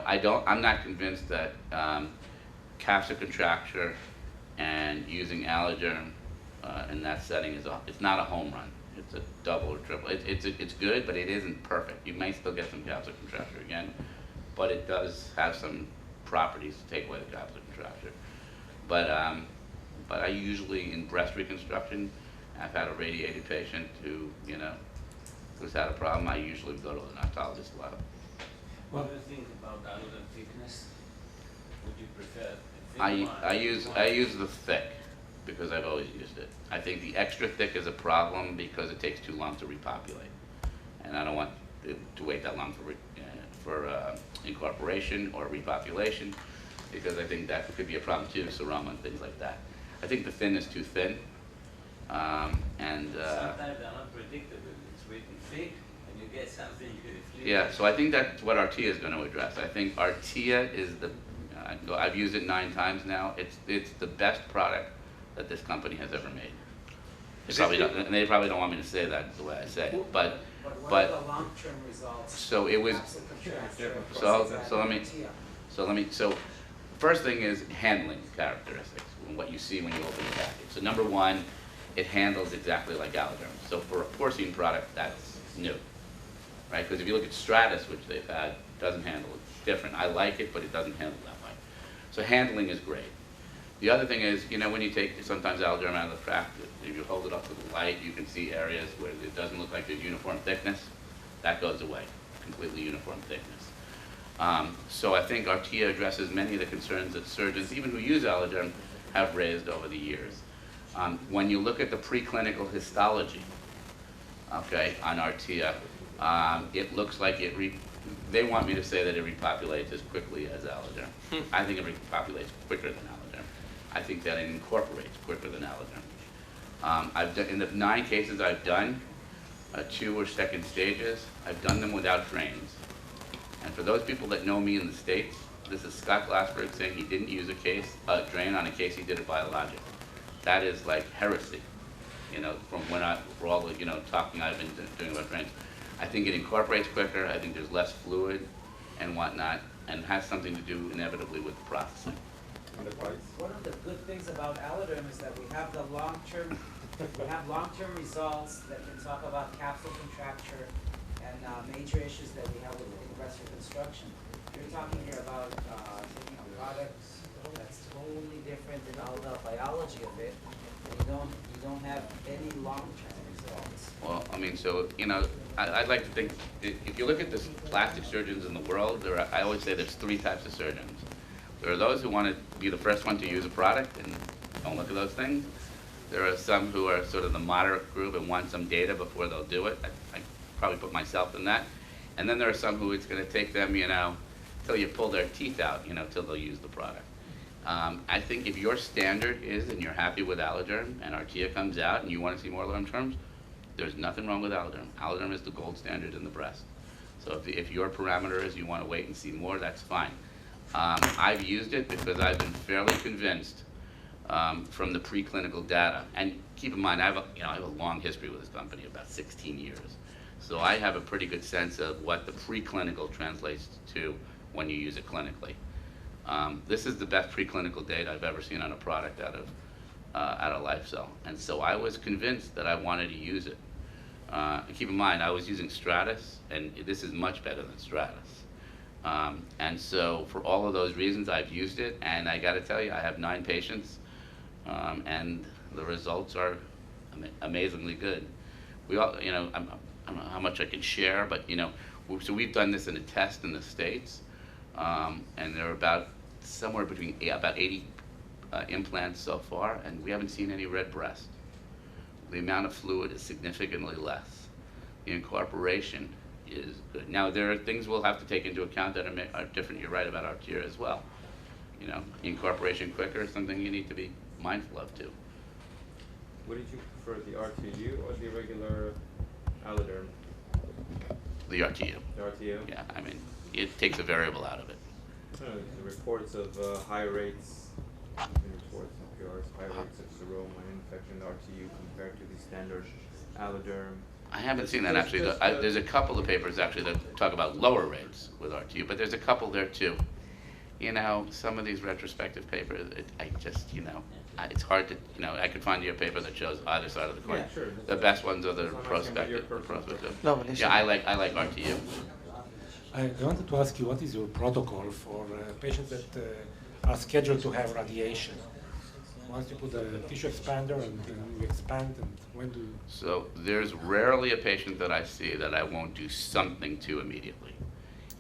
I'm not convinced that capsular contracture and using Allergerm in that setting it's not a home run. It's a double or triple. It's good, but it isn't perfect. You may still get some capsular contracture again, but it does have some properties to take away the capsular contracture. But but I usually in breast reconstruction, I've had a radiated patient who's had a problem. I usually go to an oncologist a lot. What do you think about alveolar thickness? Would you prefer a thick I one? I use the thick because I've always used it. I think the extra thick is a problem because it takes too long to repopulate, and I don't want to wait that long for incorporation or repopulation, because I think that could be a problem too, seroma and things like that. I think the thin is too thin, and Sometimes they're not predictable. It's really thick, and you get something you flip. yeah. So I think that's what Artia is going to address. I think Artia is I've used it 9 times now. It's the best product that this company has ever made. And they probably don't want me to say that the way I say it, But what are the long-term results? so it was Capsule contracture so versus so let me Atia? so first thing is handling characteristics, what you see when you open the package. So number one, it handles exactly like Allerderm. So for a porcine product, that's new, right? Because if you look at Stratus, which they've had, doesn't handle it. It's different. I like it, but it doesn't handle that way. So handling is great. The other thing is, when you take sometimes Allerderm out of the crack, if you hold it up to the light, you can see areas where it doesn't look like there's uniform thickness. That goes away, completely uniform thickness. So I think Artia addresses many of the concerns that surgeons, even who use Allerderm, have raised over the years. When you look at the preclinical histology, okay, on Artia, it looks like they want me to say that it repopulates as quickly as Allerderm. I think it repopulates quicker than Allerderm. I think that it incorporates quicker than Allerderm. I've done, in the 9 cases I've done, 2 were second stages. I've done them without drains. And for those people that know me in the States, this is Scott Glassberg saying he didn't use a drain on a case he did a biologic. That is like heresy, from for all the, talking I've been doing about drains. I think it incorporates quicker. I think there's less fluid and whatnot, and has something to do inevitably with the processing. One of the good things about Allerderm is that we have long-term results that can talk about capsule contracture and major issues that we have with breast reconstruction. You're talking here about taking a product that's totally different than all the biology of it, and you don't have any long-term results. Well, I'd like to think, if you look at the plastic surgeons in the world, I always say there's 3 types of surgeons. There are those who want to be the first one to use a product and don't look at those things. There are some who are sort of the moderate group and want some data before they'll do it. I probably put myself in that. And then there are some who it's going to take them, till you pull their teeth out, till they'll use the product. I think if your standard is, and you're happy with Allerderm, and Artia comes out, and you want to see more long terms, there's nothing wrong with Allerderm. Allerderm is the gold standard in the breast. So if your parameter is you want to wait and see more, that's fine. I've used it because I've been fairly convinced from the preclinical data. And keep in mind, I have a long history with this company, about 16 years. So I have a pretty good sense of what the preclinical translates to when you use it clinically. This is the best preclinical data I've ever seen on a product out of LifeCell. And so I was convinced that I wanted to use it. Keep in mind, I was using Stratus, and this is much better than Stratus. And so for all of those reasons, I've used it, and I got to tell you, I have 9 patients, and the results are amazingly good. We all, I don't know how much I can share, but so we've done this in a test in the States, and there are about somewhere between about 80 implants so far, and we haven't seen any red breast. The amount of fluid is significantly less. The incorporation is good. Now there are things we'll have to take into account that are different. You're right about Artia as well. Incorporation quicker is something you need to be mindful of too. Would you prefer the RTU or the regular Allerderm? The RTU. The RTU? Yeah, it takes a variable out of it. The reports of high rates, reports of PRs, high rates of seroma and infection RTU compared to the standard Allerderm. I haven't seen that There's actually. just, There's a couple of papers actually that talk about lower rates with RTU, but there's a couple there too. You know, some of these retrospective papers, I just, it's hard to, I could find you a paper that shows either side of the coin. Yeah, sure. The best ones are the That's what I'm asking about your prospective. personal No, but Yeah, I like RTU. I wanted to ask you, what is your protocol for patients that are scheduled to have radiation? Once you put a tissue expander and you expand, and when do you... So there's rarely a patient that I see that I won't do something to immediately.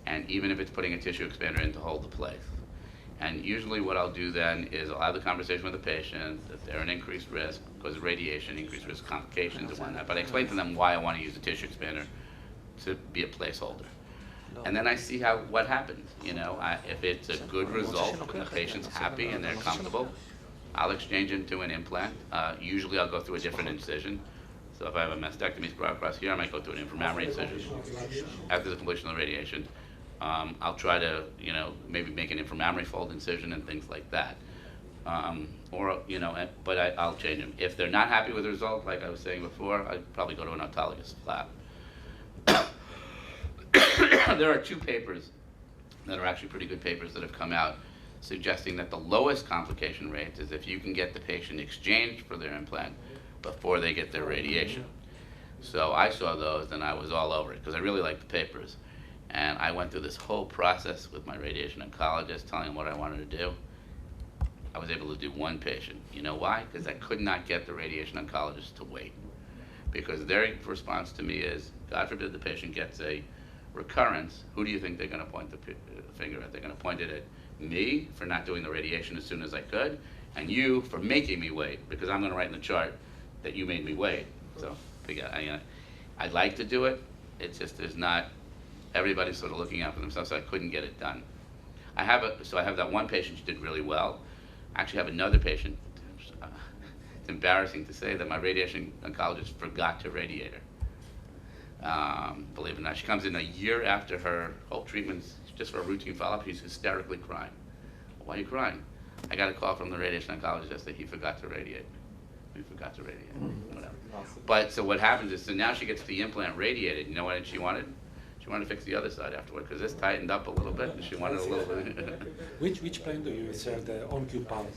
And even if it's putting a tissue expander in to hold the place. And usually what I'll do then is I'll have the conversation with the patient that they're an increased risk because of radiation, increased risk of complications and whatnot. But I explain to them why I want to use a tissue expander to be a placeholder. And then I see what happens. If it's a good result and the patient's happy and they're comfortable, I'll exchange into an implant. Usually I'll go through a different incision. So if I have a mastectomy brought across here, I might go through an inframammary incision after the completion of the radiation. I'll try to, maybe make an inframammary fold incision and things like that. But I'll change them. If they're not happy with the result, like I was saying before, I'd probably go to an autologous flap. There are 2 papers that are actually pretty good papers that have come out suggesting that the lowest complication rate is if you can get the patient exchanged for their implant before they get their radiation. So I saw those and I was all over it because I really liked the papers. And I went through this whole process with my radiation oncologist, telling him what I wanted to do. I was able to do 1 patient. You know why? Because I could not get the radiation oncologist to wait. Because their response to me is, God forbid the patient gets a recurrence, who do you think they're going to point the finger at? They're going to point it at me for not doing the radiation as soon as I could, and you for making me wait, because I'm going to write in the chart that you made me wait. So I'd like to do it. It's just there's not, everybody's sort of looking out for themselves, so I couldn't get it done. I have that 1 patient who did really well. I actually have another patient. It's embarrassing to say that my radiation oncologist forgot to radiate her. Believe it or not, she comes in a year after her whole treatments, just for a routine follow-up. She's hysterically crying. Why are you crying? I got a call from the radiation oncologist that he forgot to radiate. He forgot to radiate. Whatever. Awesome. But so what happens is, so now she gets the implant radiated. You know what she wanted? She wanted to fix the other side afterward because this tightened up a little bit, and she wanted a little bit. Which plane do you insert the on-cue pump?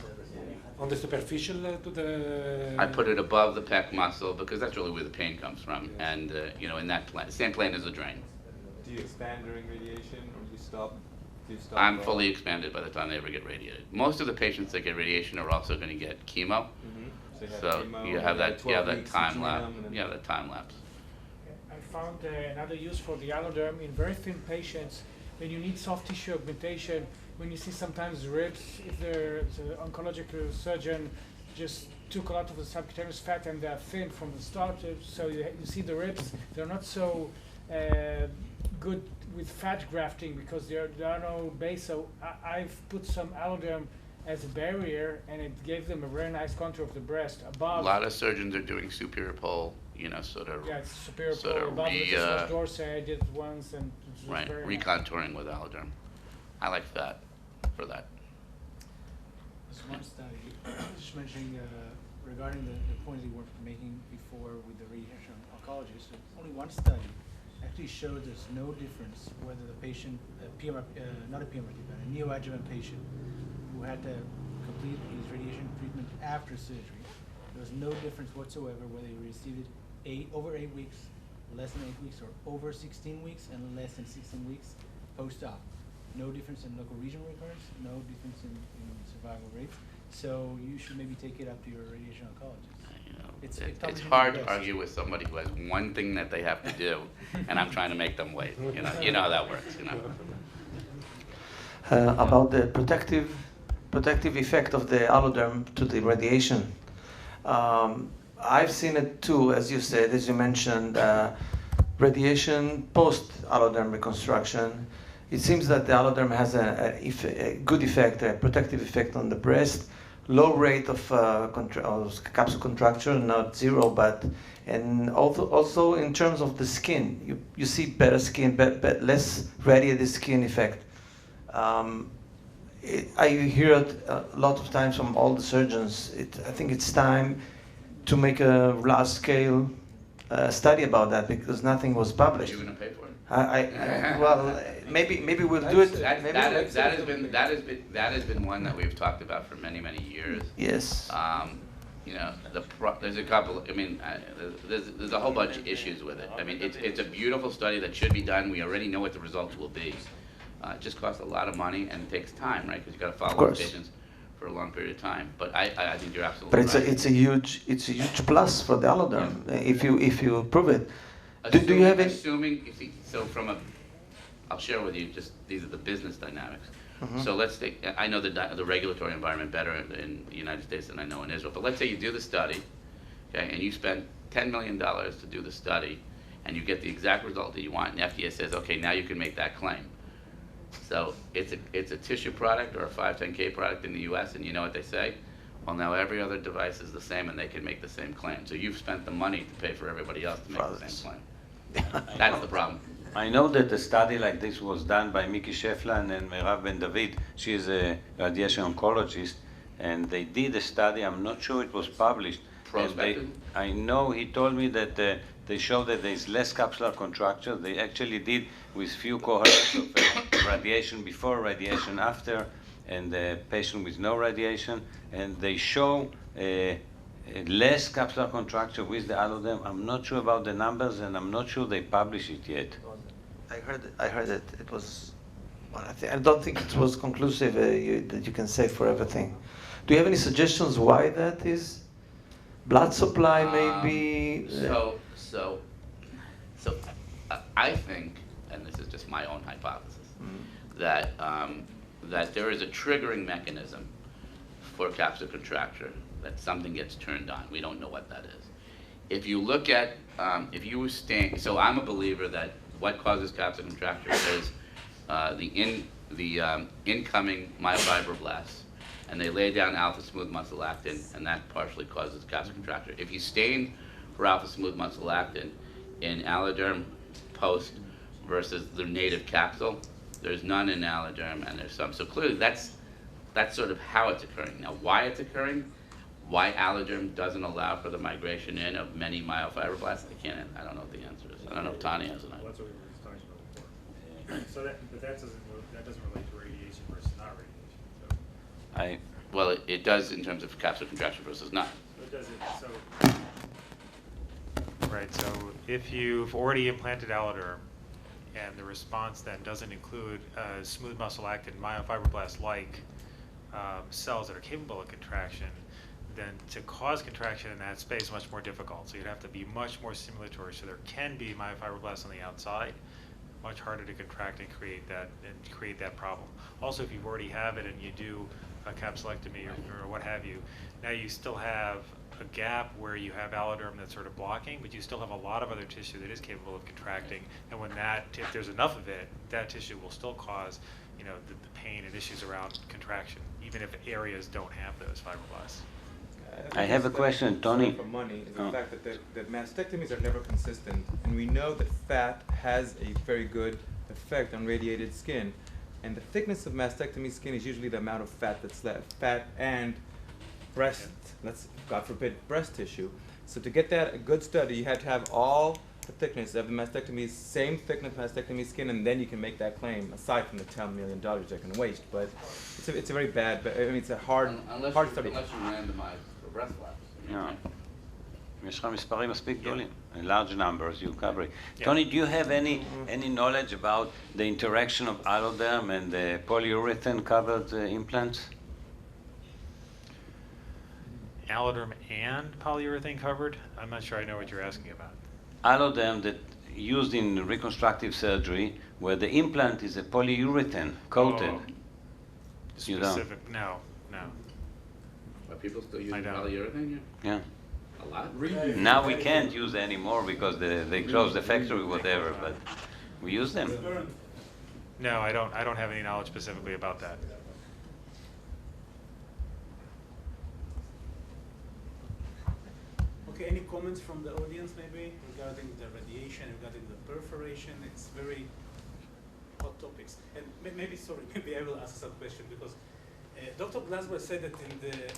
On the superficial to the... I put it above the pec muscle because that's really where the pain comes from, and in that plane, same plane as the drain. Do you expand during radiation, or do you stop? I'm fully expanded by the time they ever get radiated. Most of the patients that get radiation are also going to get chemo, so you have that time lapse. Yeah, that time lapse. I found another use for the alloderm in very thin patients when you need soft tissue augmentation, when you see sometimes ribs, if the oncological surgeon just took a lot of the subcutaneous fat and they're thin from the start, so you see the ribs, they're not so good with fat grafting because there are no base. So I've put some alloderm as a barrier, and it gave them a very nice contour of the breast above. A lot of surgeons are doing superior pole, sort of. Yeah, it's superior sort pole of above the distal dorsal. I did it once, and it was right, very nice. recontouring with alloderm. I like that for that. There's one study, just mentioning regarding the point you were making before with the radiation oncologist. Only one study actually showed there's no difference whether the patient, not a PMRT, but a neoadjuvant patient who had to complete his radiation treatment after surgery. There was no difference whatsoever whether he received it over 8 weeks, less than 8 weeks, or over 16 weeks and less than 16 weeks post-op. No difference in local regional recurrence, no difference in survival rates. So you should maybe take it up to your radiation oncologist. It's hard to argue with somebody who has one thing that they have to do, and I'm trying to make them wait. You know how that works. About the protective effect of the alloderm to the radiation. I've seen it too, as you said, as you mentioned, radiation post alloderm reconstruction. It seems that the alloderm has a good effect, a protective effect on the breast, low rate of capsule contracture, not zero, and also in terms of the skin, you see better skin, less radiated skin effect. I hear it a lot of times from all the surgeons. I think it's time to make a large-scale study about that because nothing was Are published. you gonna pay for it? Well, maybe we'll do it. That Maybe has been one that we've talked about for many years. yes. You know, there's a couple, I mean, there's a whole bunch of issues with it. I mean, it's a beautiful study that should be done. We already know what the results will be. It just costs a lot of money and it takes time, right? Because you gotta follow the course. patients for a long period of time. But I think you're absolutely But right. it's a huge plus for the alloderm if you prove it. Do you have any? Assuming, you see, so I'll share with you just, these are the business dynamics. Mhm. So let's take, I know the regulatory environment better in the United States than I know in Israel, but let's say you do the study, okay, and you spend $10 million to do the study, and you get the exact result that you want, and the FDA says, okay, now you can make that claim. So it's a tissue product or a 510K product in the US, and you know what they say? Well, now every other device is the same and they can make the same claim. So you've spent the money to pay for everybody else to make the same claim. That's the problem. I know that a study like this was done by Miki Sheflan and Meirav Ben David. She is a radiation oncologist, and they did a study. I'm not sure it was published. And Prospective? I know he told me that they showed that there is less capsular contracture. They actually did with few cohorts of radiation before, radiation after, and the patient with no radiation, and they show less capsular contracture with the alloderm. I'm not sure about the numbers, and I'm not sure they publish it yet. I heard it. It was. Well, I don't think it was conclusive that you can say for everything. Do you have any suggestions why that is? Blood supply, maybe. So I think, and this is just my own hypothesis, that there is a triggering mechanism for capsular contracture, that something gets turned on. We don't know what that is. If you look at, if you stain, so I'm a believer that what causes capsular contracture is the incoming myofibroblasts, and they lay down alpha smooth muscle actin, and that partially causes capsular contracture. If you stain for alpha smooth muscle actin in alloderm post versus the native capsule, there's none in alloderm and there's some. So clearly that's sort of how it's occurring. Now why it's occurring, why alloderm doesn't allow for the migration in of many myofibroblasts, I don't know what the answer is. I don't know if Tanya has an idea. Well, that's what we were just talking about before. So that doesn't relate to radiation versus not radiation. So. Well, it does in terms of capsular contraction versus not. So does it, right, so if you've already implanted alloderm and the response then doesn't include smooth muscle actin myofibroblast-like cells that are capable of contraction, then to cause contraction in that space is much more difficult. So you'd have to be much more stimulatory. So there can be myofibroblasts on the outside, much harder to contract and create that problem. Also, if you already have it and you do a capsulectomy or what have you, now you still have a gap where you have alloderm that's sort of blocking, but you still have a lot of other tissue that is capable of contracting. And when if there's enough of it, that tissue will still cause, the pain and issues around contraction, even if areas don't have those fibroblasts. I have a question, Tony. For money is the fact that mastectomies are never consistent, and we know that fat has a very good effect on radiated skin, and the thickness of mastectomy skin is usually the amount of fat that's left, fat and breast, God forbid, breast tissue. So to get that a good study, you had to have all the thickness of the mastectomy, same thickness mastectomy skin, and then you can make that claim. Aside from the $10 million they can waste, but it's a very bad. I mean, it's a hard study. Unless you randomize for breast flaps. Yeah. יש לך מספרים מספיק גדולים, large numbers, you cover it. Tony, do you have any knowledge about the interaction of alloderm and the polyurethane covered implants? Alloderm and polyurethane covered? I'm not sure I know what you're asking about. Alloderm that used in reconstructive surgery, where the implant is a polyurethane coated. You don't? No. Are people still using polyurethane? Yeah. A lot? Now we can't use anymore because they closed the factory, whatever. But we use them. No, I don't have any knowledge specifically about that. Okay, any comments from the audience maybe regarding the radiation, regarding the perforation? It's very hot topics. And maybe I will ask some question because Dr. Glasper said that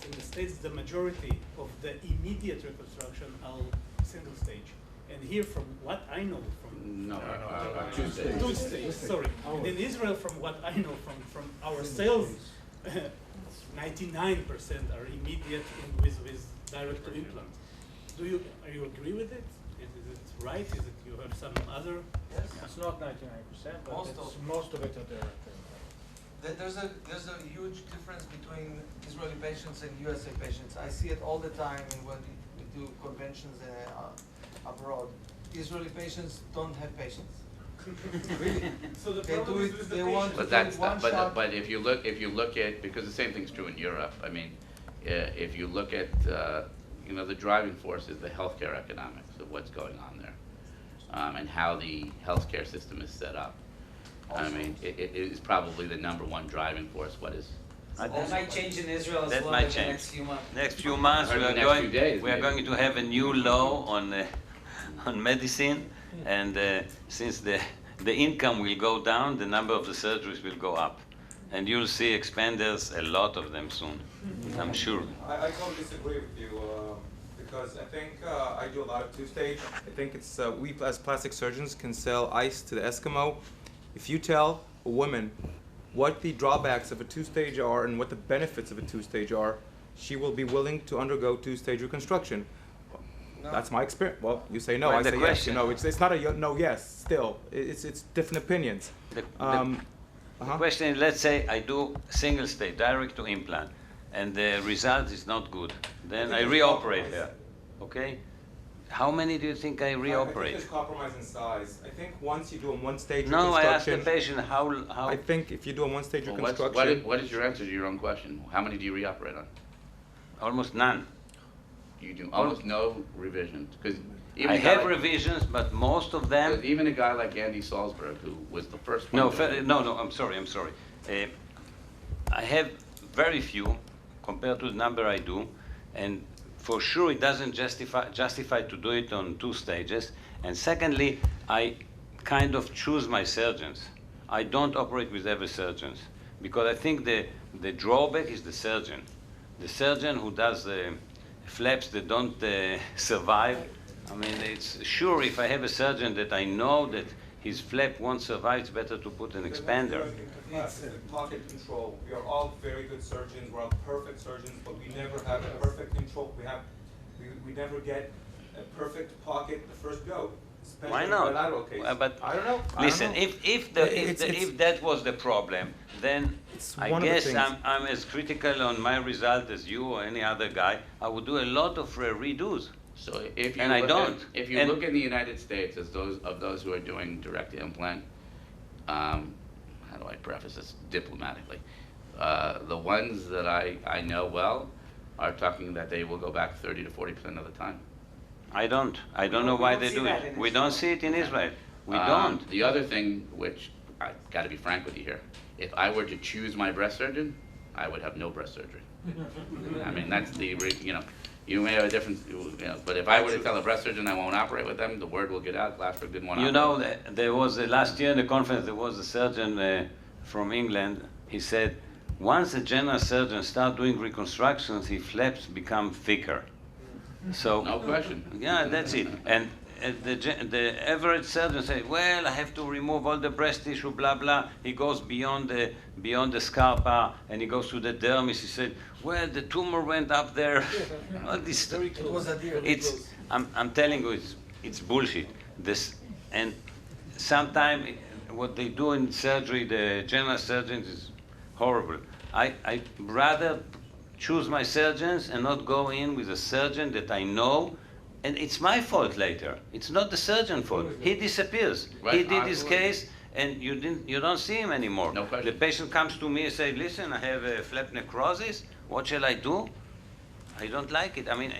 in the States the majority of the immediate reconstruction are single stage, And here, from what I know from No, two states, sorry. And in Israel, from what I know from our sales, 99% are immediate with direct to implant. Are you agree with it? Is it right? Is it you have some other? Yes. It's not 99%, but most of it are direct. There's a huge difference between Israeli patients and USA patients. I see it all the time when we do conventions abroad. Israeli patients don't have patience. Really. So the They problem do is it, with the they patient. want But to that's do one not, shot. but if you look at, because the same thing's true in Europe. I mean, if you look at you know, the driving force is the healthcare economics of what's going on there, and how the healthcare system is set up. I mean, it is probably the #1 driving force. What is? That might change in Israel as That well might in the change. next few months. Next few months, Or we the are next going. few days, We are maybe. going to have a new law on medicine, and since the income will go down, the number of the surgeries will go up, and you'll see expanders, a lot of them soon. I'm sure. I totally disagree with you because I think I do a lot of two-stage. I think it's we as plastic surgeons can sell ice to the Eskimo. If you tell a woman what the drawbacks of a two-stage are and what the benefits of a two-stage are, she will be willing to undergo two-stage reconstruction. No. That's my experience. Well, you say no, Well, I the say yes. You question- know, it's not a no yes. Still, it's different opinions. The question is, let's say I do single stage, direct to implant, and the result is not good. Then I reoperate there, okay? How many do you think I I think reoperate? there's compromise in size. I think once you do a one-stage No, I asked the reconstruction, patient how. I think if you do a one-stage Well, reconstruction, what is your answer to your own question? How many do you reoperate on? Almost none. You do almost no revisions, because I have revisions, but most of them. even a guy like Andy Salzberg, who was the first one. No, to- no, I'm sorry. I have very few compared to the number I do, and for sure it doesn't justify to do it on 2 stages. And secondly, I kind of choose my surgeons. I don't operate with every surgeon because I think the drawback is the surgeon. The surgeon who does the flaps that don't survive. I mean, it's sure if I have a surgeon that I know that his flap won't survive, it's better to put an expander. It's pocket control. We are all very good surgeons. We're all perfect surgeons, but we never have a perfect control. We never get a perfect pocket the first go. Especially Why in not? bilateral cases. But I don't know. listen, if that was the problem, then It's I one of the guess things. I'm as critical on my result as you or any other guy. I would do a lot of redos. So if you And I look don't. If you And- look in the United States as those who are doing direct implant, how do I preface this diplomatically? The ones that I know well are talking that they will go back 30 to 40% of the time. I don't know why they do it. We don't see it in Israel. We don't. The other thing, which I got to be frank with you here, if I were to choose my breast surgeon, I would have no breast surgery. I mean, that's you may have a different, but if I were to tell a breast surgeon I won't operate with them, the word will get out. Glassberg didn't want to. You know, there was last year in the conference, there was a surgeon from England. He said, once a general surgeon starts doing reconstructions, his flaps become thicker. So No question. yeah, that's it. And the average surgeon says, well, I have to remove all the breast tissue, blah blah. He goes beyond the scarpa and he goes to the dermis. He said, well, the tumor went up there. All this stuff. It was a deer. It's I'm telling you, it's bullshit. And sometimes what they do in surgery, the general surgeons, is horrible. I rather choose my surgeons and not go in with a surgeon that I know, and it's my fault later. It's not the surgeon's fault. He disappears. Right, He did his absolutely. case, and you don't see him anymore. No question. The patient comes to me and says, listen, I have a flap necrosis. What shall I do? I don't like it. I mean,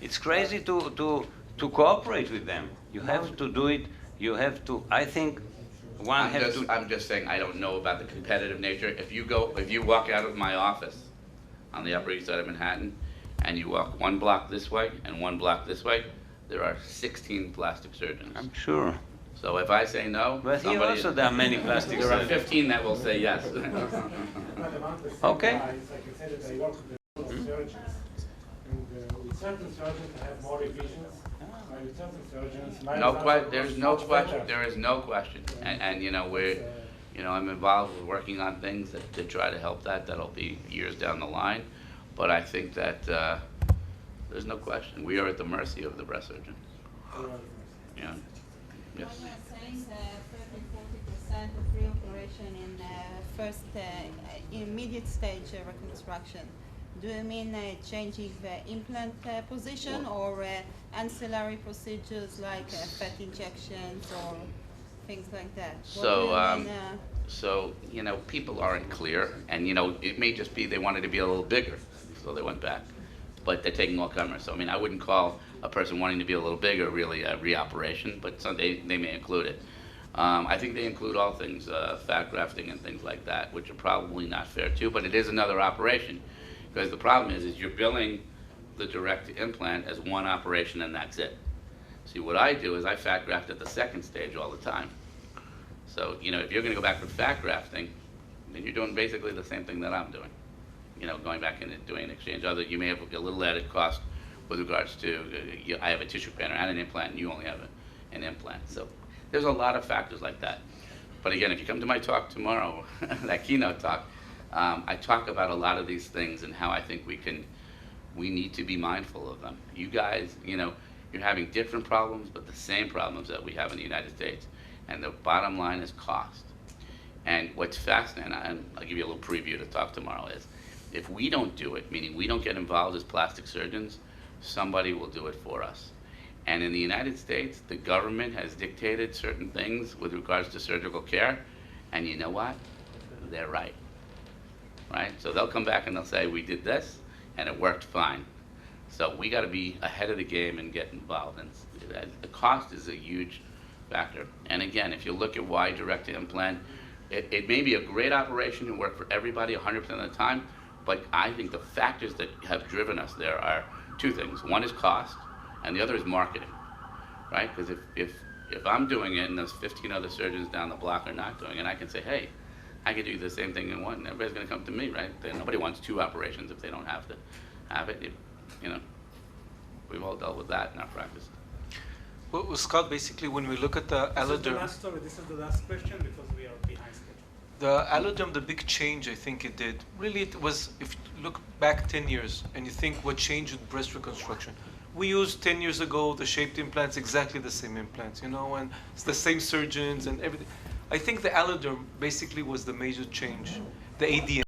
it's crazy to cooperate with them. You have to do it. You have to. I think one has to. I'm just saying I don't know about the competitive nature. If you walk out of my office on the Upper East Side of Manhattan, and you walk 1 block this way and 1 block this way, there are 16 plastic surgeons. I'm sure. So if I say no, But here also there are many plastic there are surgeons. 15 that will say yes. Okay. Like you said, that I work with a lot of surgeons, and with certain surgeons I have more revisions, Are you telling surgeons? There's no question, there is no question. And you know, I'm involved with working on things that try to help that'll be years down the line. But I think that, there's no question, we are at the mercy of the breast surgeon. Yeah, yes. When you're saying 30-40% of reoperation in first immediate stage reconstruction, do you mean changing the implant position or ancillary procedures like fat injections or things like that? So, you know, people aren't clear, and, you know, it may just be they wanted to be a little bigger, so they went back. But they're taking all comers. So, I mean, I wouldn't call a person wanting to be a little bigger really a reoperation, but they may include it. I think they include all things, fat grafting and things like that, which are probably not fair too, but it is another operation. Because the problem is you're billing the direct implant as one operation and that's it. See, what I do is I fat graft at the second stage all the time. So, you know, if you're gonna go back for fat grafting, then you're doing basically the same thing that I'm doing. You know, going back and doing an exchange. Other, you may have a little added cost with regards to, I have a tissue expander and an implant, and you only have an implant. So there's a lot of factors like that. But again, if you come to my talk tomorrow, that keynote talk, I talk about a lot of these things and how I think we need to be mindful of them. You guys, you know, you're having different problems, but the same problems that we have in the United States. And the bottom line is cost. And what's fascinating, and I'll give you a little preview to talk tomorrow, is if we don't do it, meaning we don't get involved as plastic surgeons, somebody will do it for us. And in the United States, the government has dictated certain things with regards to surgical care, and you know what? They're right. Right? So they'll come back and they'll say, we did this, and it worked fine. So we gotta be ahead of the game and get involved. And the cost is a huge factor. And again, if you look at why direct implant, it may be a great operation and work for everybody 100% of the time, but I think the factors that have driven us there are two things. One is cost, and the other is marketing, right? Because if I'm doing it and there's 15 other surgeons down the block are not doing it, I can say, hey, I could do the same thing in one, and everybody's gonna come to me, right? Nobody wants two operations if they don't have to have it. You know, we've all dealt with that in our practice. Well, Scott, basically, when we look at the alloderm, This is the last question because we are behind schedule. the alloderm, the big change I think it did, really it was, if you look back 10 years and you think what changed with breast reconstruction, we used 10 years ago the shaped implants, exactly the same implants, you know, and it's the same surgeons and everything. I think the alloderm basically was the major change, the ADM.